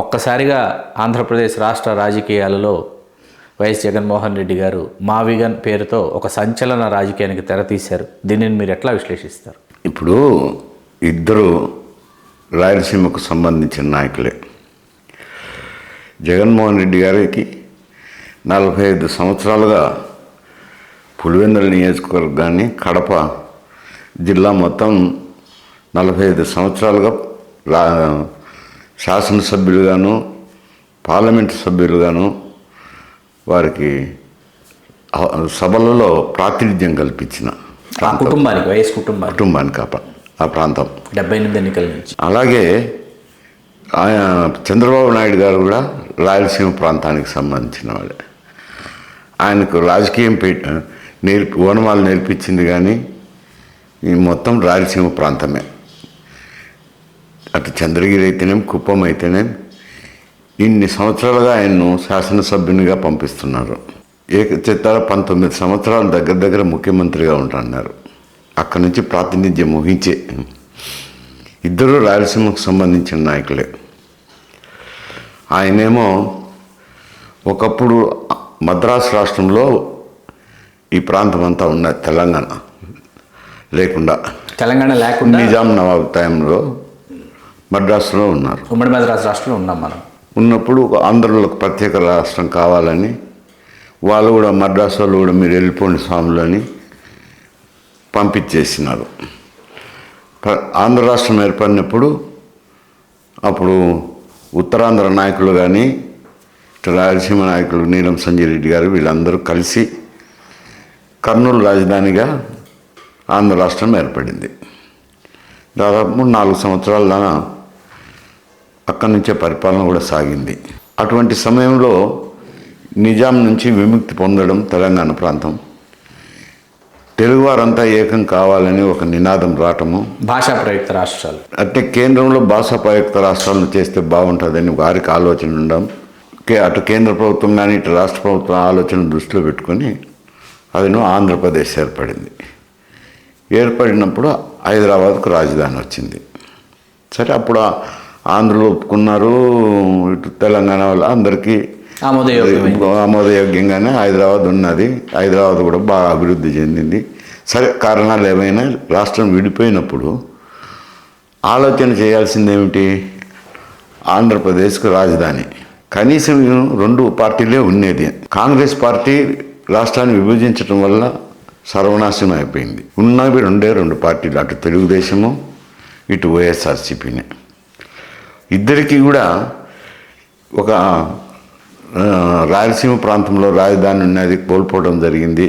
ఒక్కసారిగా ఆంధ్రప్రదేశ్ రాష్ట్ర రాజకీయాలలో వైఎస్ జగన్మోహన్ రెడ్డి గారు మావిగన్ పేరుతో ఒక సంచలన రాజకీయానికి తెరతీశారు. దీనిని మీరు ఎట్లా విశ్లేషిస్తారు? ఇప్పుడు ఇద్దరు రాయలసీమకు సంబంధించిన నాయకులే. జగన్మోహన్ రెడ్డి గారికి 45 సంవత్సరాలుగా పులివెందుల నియోజకవర్గాన్ని, కడప జిల్లా మొత్తం 45 సంవత్సరాలుగా శాసనసభ్యులుగాను, పార్లమెంటు సభ్యులుగాను వారికి సభలలో ప్రాతినిధ్యం కల్పించిన కుటుంబానికి, వైఎస్ కుటుంబానికి ఆ ప్రాంతం 78 ఎన్నికల నుంచి. అలాగే చంద్రబాబు నాయుడు గారు కూడా రాయలసీమ ప్రాంతానికి సంబంధించిన వాళ్ళే. ఆయనకు రాజకీయం ఓనమాలు నేర్పించింది కానీ ఈ మొత్తం రాయలసీమ ప్రాంతమే. అటు చంద్రగిరి అయితేనేం, కుప్పం అయితేనేం ఇన్ని సంవత్సరాలుగా ఆయన్ను శాసనసభ్యునిగా పంపిస్తున్నారు. ఏకచిత్తాల 19 సంవత్సరాలు దగ్గర ముఖ్యమంత్రిగా ఉంటున్నారు. అక్కడి నుంచి ప్రాతినిధ్యం వహించే ఇద్దరు రాయలసీమకు సంబంధించిన నాయకులే. ఆయనేమో ఒకప్పుడు మద్రాసు రాష్ట్రంలో ఈ ప్రాంతం అంతా ఉన్నది, తెలంగాణ లేకుండా నిజాం నవాబ్ టైంలో మద్రాసులో ఉన్నారు. ఉమ్మడి మద్రాసు రాష్ట్రంలో ఉన్నాం మనం. ఉన్నప్పుడు ఆంధ్రులకు ప్రత్యేక రాష్ట్రం కావాలని వాళ్ళు కూడా మద్రాసు వాళ్ళు కూడా మీరు వెళ్ళిపోండి స్వాములు అని పంపించేసినారు. ఆంధ్ర రాష్ట్రం ఏర్పడినప్పుడు అప్పుడు ఉత్తరాంధ్ర నాయకులు కానీ రాయలసీమ నాయకులు నీలం సంజయ్ రెడ్డి గారు వీళ్ళందరూ కలిసి కర్నూలు రాజధానిగా ఆంధ్ర రాష్ట్రం ఏర్పడింది. దాదాపు 4 సంవత్సరాల దాకా అక్కడి నుంచే పరిపాలన కూడా సాగింది. అటువంటి సమయంలో నిజాం నుంచి విముక్తి పొందడం తెలంగాణ ప్రాంతం, తెలుగువారంతా ఏకం కావాలని ఒక నినాదం రావటము, భాషా ప్రయుక్త రాష్ట్రాలు అంటే కేంద్రంలో భాషా ప్రయుక్త రాష్ట్రాలను చేస్తే బాగుంటుందని వారికి ఆలోచన ఉండడం, అటు కేంద్ర ప్రభుత్వం కానీ ఇటు రాష్ట్ర ప్రభుత్వం ఆలోచన దృష్టిలో పెట్టుకొని అదిను ఆంధ్రప్రదేశ్ ఏర్పడింది. ఏర్పడినప్పుడు హైదరాబాద్కు రాజధాని వచ్చింది. సరే, అప్పుడు ఆంధ్రలో ఒప్పుకున్నారు, ఇటు తెలంగాణ వాళ్ళు అందరికీ ఆమోదయోగ్యంగానే హైదరాబాద్ ఉన్నది. హైదరాబాద్ కూడా బాగా అభివృద్ధి చెందింది. సరే, కారణాలు ఏమైనా రాష్ట్రం విడిపోయినప్పుడు ఆలోచన చేయాల్సిందేమిటి? ఆంధ్రప్రదేశ్కు రాజధాని కనీసం 2 పార్టీలే ఉండేది. కాంగ్రెస్ పార్టీ రాష్ట్రాన్ని విభజించడం వల్ల సర్వనాశనం అయిపోయింది. ఉన్నవి 2 పార్టీలు, అటు తెలుగుదేశము ఇటు వైఎస్ఆర్సీపీనే. ఇద్దరికీ కూడా ఒక రాయలసీమ ప్రాంతంలో రాజధాని ఉన్నది కోల్పోవడం జరిగింది.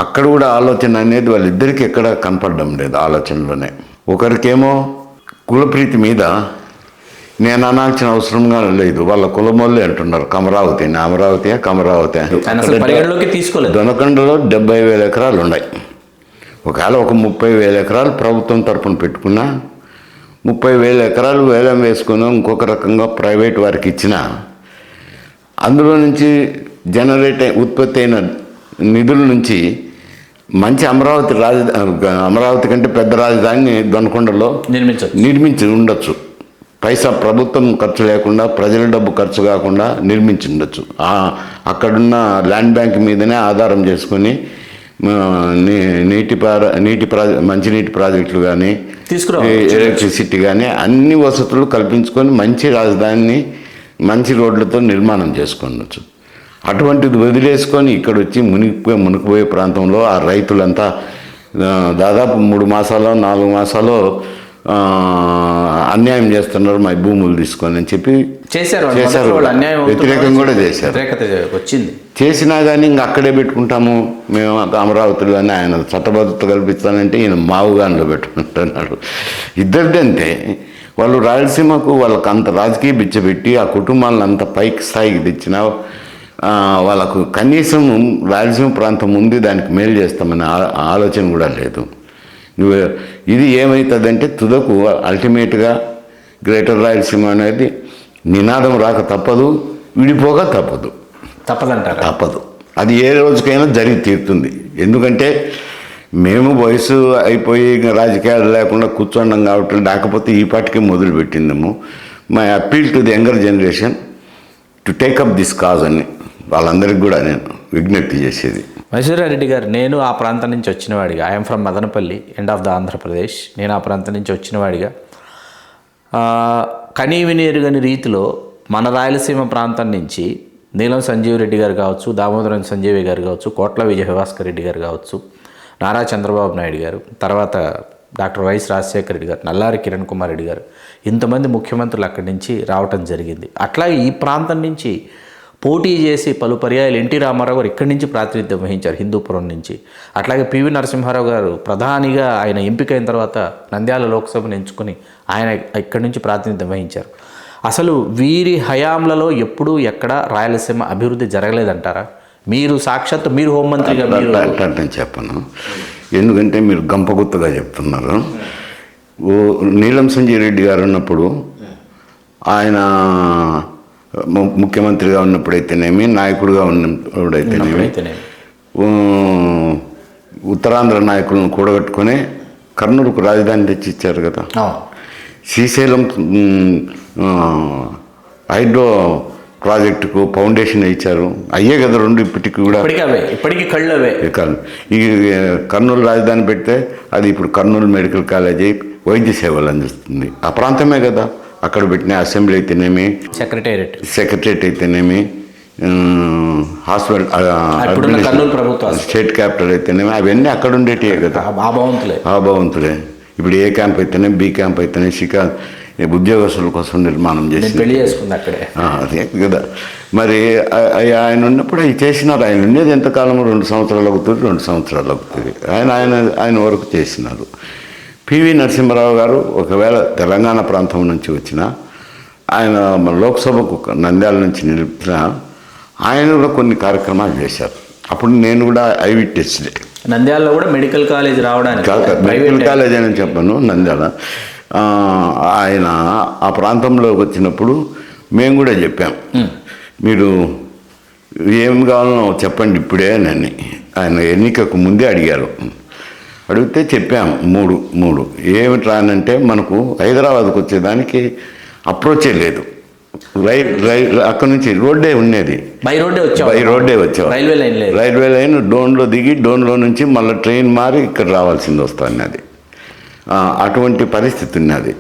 అక్కడ కూడా ఆలోచన అనేది వాళ్ళిద్దరికీ ఎక్కడ కనపడడం లేదు. ఆలోచనలోనే ఒకరికేమో కులప్రీతి మీద నేను అనాల్సిన అవసరంగా లేదు, వాళ్ళ కులమోళ్ళే అంటున్నారు అమరావతి దొనకొండలో 70,000 ఎకరాలు ఉన్నాయి. ఒకవేళ ఒక 30,000 ఎకరాలు ప్రభుత్వం తరఫున పెట్టుకున్నా 30,000 ఎకరాలు వేలం వేసుకుని ఇంకొక రకంగా ప్రైవేట్ వారికి ఇచ్చినా అందులో నుంచి ఉత్పత్తి అయిన నిధుల నుంచి మంచి అమరావతి కంటే పెద్ద రాజధానిని దొనకొండలో నిర్మించి ఉండొచ్చు. పైసా ప్రభుత్వం ఖర్చు లేకుండా, ప్రజల డబ్బు ఖర్చు కాకుండా నిర్మించి ఉండొచ్చు. అక్కడున్న ల్యాండ్ బ్యాంక్ మీదనే ఆధారం చేసుకొని మంచినీటి ప్రాజెక్టులు కానీ, ఎలక్ట్రిసిటీ కానీ అన్ని వసతులు కల్పించుకొని మంచి రాజధానిని మంచి రోడ్లతో నిర్మాణం చేసుకోవచ్చు. అటువంటిది వదిలేసుకొని ఇక్కడ వచ్చి మునిగిపోయే ప్రాంతంలో ఆ రైతులంతా దాదాపు 3 మాసాలు 4 మాసాలు అన్యాయం చేస్తున్నారు, మా భూములు తీసుకొని అని చెప్పి చేశారు. వ్యతిరేకం కూడా చేశారు. చేసినా కానీ ఇంక అక్కడే పెట్టుకుంటాము మేము అమరావతిలో అని ఆయన చట్టబద్ధత కల్పిస్తానంటే ఈయన మావుగాన్లో పెట్టుకుంటున్నాడు. ఇద్దరిదంతే. వాళ్ళు రాయలసీమకు వాళ్ళకు అంత రాజకీయ బిచ్చబెట్టి ఆ కుటుంబాలను అంత పైకి స్థాయికి తెచ్చినా వాళ్ళకు కనీసం రాయలసీమ ప్రాంతం ఉంది, దానికి మేలు చేస్తామనే ఆలోచన కూడా లేదు. ఇది ఏమవుతుందంటే తుదకు అల్టిమేట్గా గ్రేటర్ రాయలసీమ అనేది నినాదం రాక తప్పదు, విడిపోగా తప్పదు. అది ఏ రోజుకైనా జరిగి తీరుతుంది. ఎందుకంటే మేము వయసు అయిపోయి రాజకీయాలు లేకుండా కూర్చున్నాం కాబట్టి, లేకపోతే ఈ పాటికి మొదలుపెట్టిందేమో. My appeal to the younger generation to take up this cause అని వాళ్ళందరికీ కూడా నేను విజ్ఞప్తి చేసేది. మైసూరారెడ్డి గారు, నేను ఆ ప్రాంతం నుంచి వచ్చినవాడిగా, I'm from Madanapalle, end of the Andhra Pradesh. నేను ఆ ప్రాంతం నుంచి వచ్చినవాడిగా కనీవిని ఎరుగని రీతిలో మన రాయలసీమ ప్రాంతం నుంచి నీలం సంజీవ్ రెడ్డి గారు కావచ్చు, దామోదరం సంజీవి గారు కావచ్చు, కోట్ల విజయభాస్కర్ రెడ్డి గారు కావచ్చు, నారా చంద్రబాబు నాయుడు గారు, తర్వాత డాక్టర్ వైఎస్ రాజశేఖర రెడ్డి గారు, నల్లారి కిరణ్ కుమార్ రెడ్డి గారు, ఇంతమంది ముఖ్యమంత్రులు అక్కడి నుంచి రావటం జరిగింది. అట్లాగే ఈ ప్రాంతం నుంచి పోటీ చేసి పలు పర్యాయాలు ఎన్టీ రామారావు గారు ఇక్కడి నుంచి ప్రాతినిధ్యం వహించారు, హిందూపురం నుంచి. అట్లాగే పివి నరసింహారావు గారు ప్రధానిగా ఆయన ఎంపికైన తర్వాత నంద్యాల లోక్సభను ఎంచుకొని ఆయన ఇక్కడి నుంచి ప్రాతినిధ్యం వహించారు. అసలు వీరి హయాంలలో ఎప్పుడూ ఎక్కడ రాయలసీమ అభివృద్ధి జరగలేదంటారా? మీరు సాక్షాత్తు మీరు హోంమంత్రిగా నేను చెప్పను, ఎందుకంటే మీరు గంపగుత్తగా చెప్తున్నారు. నీలం సంజయ్ రెడ్డి గారు ఉన్నప్పుడు, ఆయన ముఖ్యమంత్రిగా ఉన్నప్పుడైతేనేమి, నాయకుడిగా ఉన్నప్పుడైతేనేమి, ఉత్తరాంధ్ర నాయకులను కూడగట్టుకొని కర్నూలుకు రాజధాని తెచ్చి ఇచ్చారు కదా. శ్రీశైలం హైడ్రో ప్రాజెక్టుకు ఫౌండేషన్ ఇచ్చారు. అయ్యే కదా రెండు ఇప్పటికి కూడా, ఇప్పటికీ కళ్ళవే. ఈ కర్నూలు రాజధాని పెడితే అది ఇప్పుడు కర్నూలు మెడికల్ కాలేజ్ అయి వైద్య సేవలు అందిస్తుంది. ఆ ప్రాంతమే కదా. అక్కడ పెట్టిన అసెంబ్లీ అయితేనేమి, సెక్రటరేట్ అయితేనేమి, హాస్పిటల్, స్టేట్ క్యాపిటల్ అయితేనేమి, అవన్నీ అక్కడ ఉండేటివే కదా. ఆ భవంతులే. ఇప్పుడు ఏ క్యాంప్ అయితేనే, బి క్యాంప్ అయితేనే, ఉద్యోగస్తుల కోసం నిర్మాణం చేసి అదే కదా. మరి ఆయన ఉన్నప్పుడు అవి చేసినారు. ఆయన ఉండేది ఎంతకాలం, 2 సంవత్సరాలు అవుతుంది, 2 సంవత్సరాలు అవుతుంది. ఆయన వరకు చేసినారు. పివి నరసింహారావు గారు ఒకవేళ తెలంగాణ ప్రాంతం నుంచి వచ్చినా, ఆయన లోక్సభకు నంద్యాల నుంచి నిలిపిన, ఆయన కూడా కొన్ని కార్యక్రమాలు చేశారు. అప్పుడు నేను కూడా ఐవిటెస్ నంద్యాలలో కూడా మెడికల్ కాలేజ్ రావడానికి, మెడికల్ కాలేజ్ అని చెప్పాను నంద్యాల. ఆయన ఆ ప్రాంతంలోకి వచ్చినప్పుడు మేము కూడా చెప్పాం, మీరు ఏం కావాలో చెప్పండి ఇప్పుడే అని. ఆయన ఎన్నికకు ముందే అడిగారు. అడిగితే చెప్పాము మూడు ఏమిటి రానంటే, మనకు హైదరాబాద్కు వచ్చేదానికి అప్రోచే లేదు. అక్కడ నుంచి రోడ్డే ఉండేది, బై రోడ్డే వచ్చాం. రైల్వే లైన్ డోన్లో దిగి, డోన్లో నుంచి మళ్ళీ ట్రైన్ మారి ఇక్కడ రావాల్సింది వస్తుంది. అది అటువంటి పరిస్థితి ఉన్నది.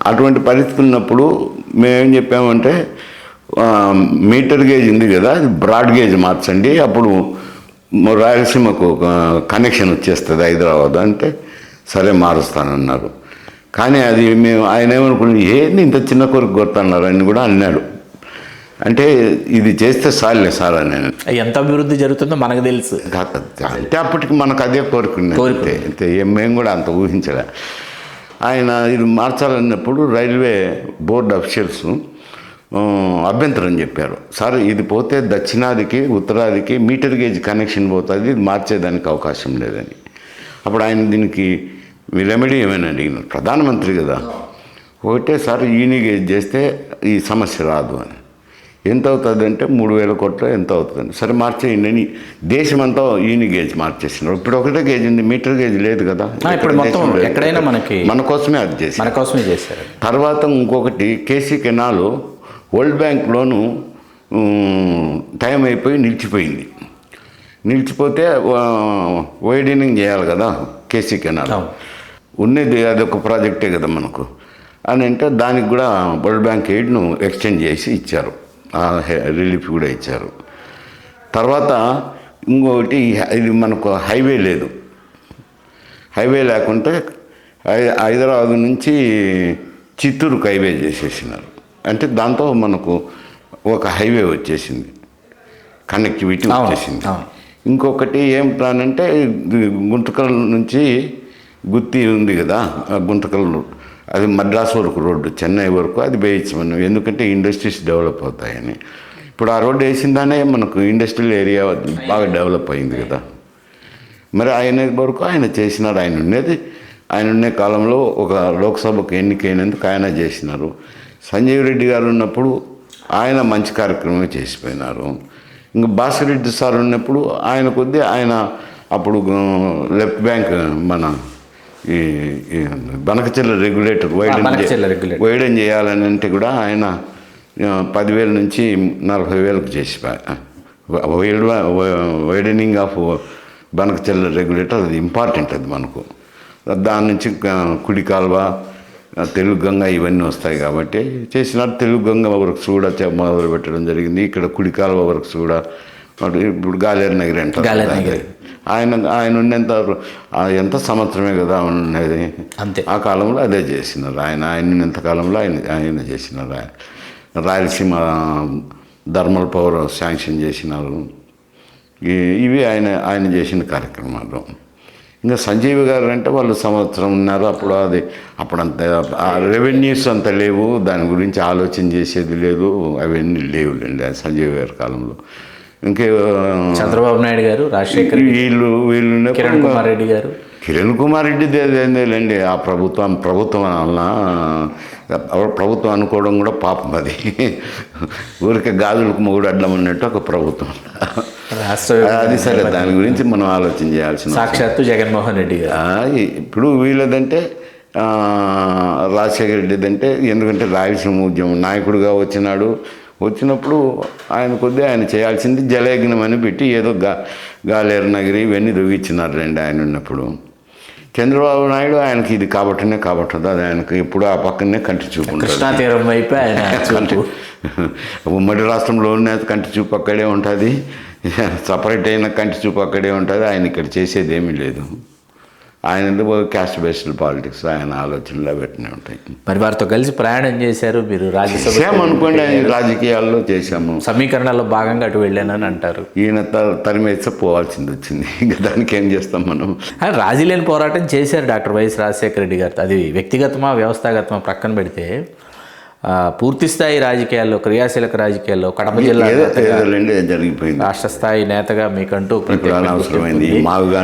అటువంటి పరిస్థితి ఉన్నప్పుడు మేమేం చెప్పామంటే, మీటర్ గేజ్ ఉంది కదా, బ్రాడ్ గేజ్ మార్చండి, అప్పుడు రాయలసీమకు కనెక్షన్ వచ్చేస్తుంది హైదరాబాద్ అంటే, సరే మారుస్తానన్నారు. కానీ అది ఆయన ఏమనుకున్నాడు, ఏంది ఇంత చిన్న కోరిక కొడుతున్నారు అని కూడా అన్నాడు. అంటే ఇది చేస్తే సార్లే సార్ అని. ఎంత అభివృద్ధి జరుగుతుందో మనకు తెలుసు. అంటే అప్పటికి మనకు అదే కోరుకున్నాం. మేము కూడా అంత ఊహించలే. ఆయన ఇది మార్చాలన్నప్పుడు రైల్వే బోర్డు అఫీషియల్స్ అభ్యంతరం చెప్పారు. సార్ ఇది పోతే దక్షిణాదికి ఉత్తరాదికి మీటర్ గేజ్ కనెక్షన్ పోతుంది, ఇది మార్చేదానికి అవకాశం లేదని. అప్పుడు ఆయన దీనికి రెమెడీ ఏమైనా అడిగినారు. ప్రధానమంత్రి కదా, ఒకటే సార్ ఈని గేజ్ చేస్తే ఈ సమస్య రాదు అని. ఎంత అవుతుంది అంటే 3,000 కోట్లు ఎంత అవుతుందండి. సరే మార్చేయండి అని దేశమంతా ఈని గేజ్ మార్చేసినారు. ఇప్పుడు ఒకటే గేజ్ ఉంది, మీటర్ గేజ్ లేదు కదా. ఇప్పుడు మొత్తం ఎక్కడైనా మన కోసమే అది చేశారు. తర్వాత ఇంకొకటి, KC canal world bank loan time అయిపోయి నిలిచిపోయింది. నిలిచిపోతే వైడనింగ్ చేయాలి కదా కేసీ కెనాల్. ఉన్నది అదొక ప్రాజెక్టే కదా మనకు అని అంటే, దానికి కూడా వరల్డ్ బ్యాంక్ ఎయిడ్ను ఎక్స్టెండ్ చేసి ఇచ్చారు, రిలీఫ్ కూడా ఇచ్చారు. తర్వాత ఇంకొకటి, ఇది మనకు హైవే లేదు. హైవే లేకుంటే హైదరాబాద్ నుంచి చిత్తూరుకు హైవే చేసేసినారు. అంటే దాంతో మనకు ఒక హైవే వచ్చేసింది, కనెక్టివిటీ వచ్చేసింది. ఇంకొకటి ఏమిటానంటే, గుంతకల్ నుంచి గుత్తి ఉంది కదా, గుంతకల్ అది మద్రాసు వరకు రోడ్డు, చెన్నై వరకు అది వేయించమన్నాం. ఎందుకంటే ఇండస్ట్రీస్ డెవలప్ అవుతాయని. ఇప్పుడు ఆ రోడ్డు వేసిందానే మనకు ఇండస్ట్రియల్ ఏరియా బాగా డెవలప్ అయింది కదా. మరి ఆయన వరకు ఆయన చేసినారు. ఆయన ఉండే కాలంలో ఒక లోక్సభకు ఎన్నికైనందుకు ఆయన చేసినారు. సంజీవ్ రెడ్డి గారు ఉన్నప్పుడు ఆయన మంచి కార్యక్రమం చేసిపోయినారు. ఇంకా భాస్కర్ రెడ్డి సార్ ఉన్నప్పుడు ఆయన కొద్దీ ఆయన అప్పుడు లెఫ్ట్ బ్యాంక్ మన ఈ ఈ బనకచెర్ల రెగ్యులేటర్ వైడెన్ చేయాలని అంటే కూడా ఆయన 10,000 నుంచి 40,000కు చేసి వైడనింగ్ ఆఫ్ బనకచెర్ల రెగ్యులేటర్ అది ఇంపార్టెంట్, అది మనకు. దాని నుంచి కుడి కాలువ, తెలుగు గంగ ఇవన్నీ వస్తాయి కాబట్టి చేసినారు. తెలుగు గంగ వర్క్స్ కూడా మొదలు పెట్టడం జరిగింది. ఇక్కడ కుడి కాలువ వర్క్స్ కూడా ఇప్పుడు గాలేరు నగిరి అంటారు. ఆయన ఉండేంత ఎంత సంవత్సరమే కదా ఉండేది, అంతే. ఆ కాలంలో అదే చేసినారు. ఆయన ఉన్నంత కాలంలో ఆయన చేసినారు. రాయలసీమ థర్మల్ పవర్ శాంక్షన్ చేసినారు. ఇవి ఆయన చేసిన కార్యక్రమాలు. ఇంకా సంజీవ్ గారు అంటే వాళ్ళు సంవత్సరం ఉన్నారు. అప్పుడంత రెవెన్యూస్ అంత లేవు, దాని గురించి ఆలోచన చేసేది లేదు, అవన్నీ లేవులేండి ఆ సంజీవ్ గారి కాలంలో. ఇంకే చంద్రబాబు నాయుడు గారు, రాజశేఖర్, వీళ్ళు కిరణ్ కుమార్ రెడ్డి గారు. కిరణ్ కుమార్ రెడ్డి ఏందేలేండి, ఆ ప్రభుత్వం వలన ప్రభుత్వం అనుకోవడం కూడా పాపం. అది ఊరికే గాజులకు మొగుడు అడ్డం అన్నట్టు ఒక ప్రభుత్వం. అది సరే, దాని గురించి మనం ఆలోచన చేయాల్సిన. సాక్షాత్తు జగన్మోహన్ రెడ్డి గారు. ఇప్పుడు వీళ్ళదంటే రాజశేఖర రెడ్డిదంటే, ఎందుకంటే రాయలసీమ ఉద్యమం నాయకుడిగా వచ్చినప్పుడు ఆయన చేయాల్సింది జలయజ్ఞం అని పెట్టి ఏదో గాలేరు నగిరి ఇవన్నీ దువ్విచ్చినారులేండి ఆయన ఉన్నప్పుడు. చంద్రబాబు నాయుడు ఆయనకి ఇది కాబట్టదు, అది ఆయనకి ఎప్పుడు ఆ పక్కనే కంటి చూపు ఉంటుంది. కృష్ణా తీరం వైపు ఆయన ఉమ్మడి రాష్ట్రంలో ఉన్న కంటి చూపు అక్కడే ఉంటుంది, సపరేట్ అయిన కంటి చూపు అక్కడే ఉంటుంది. ఆయన ఇక్కడ చేసేది ఏమీ లేదు. ఆయన క్యాస్ట్ బేస్డ్ పాలిటిక్స్ ఆయన ఆలోచనలో పెట్టినే ఉంటాయి. మరి వారితో కలిసి ప్రయాణం చేశారు మీరు, రాజ్యసభ అనుకోండి. రాజకీయాల్లో చేశాము, సమీకరణాల్లో భాగంగా అటు వెళ్ళానని అంటారు. ఈయన తరిమేస్తే పోవాల్సింది వచ్చింది, ఇంకా దానికి ఏం చేస్తాం మనం. రాజీలేని పోరాటం చేశారు డాక్టర్ వైఎస్ రాజశేఖర రెడ్డి గారు. అది వ్యక్తిగతమా వ్యవస్థాగతమా ప్రక్కన పెడితే పూర్తి స్థాయి రాజకీయాల్లో, క్రియాశీలక రాజకీయాల్లో కడప జిల్లా జరిగిపోయింది. రాష్ట్ర స్థాయి నేతగా మీకంటూ అవసరమైంది.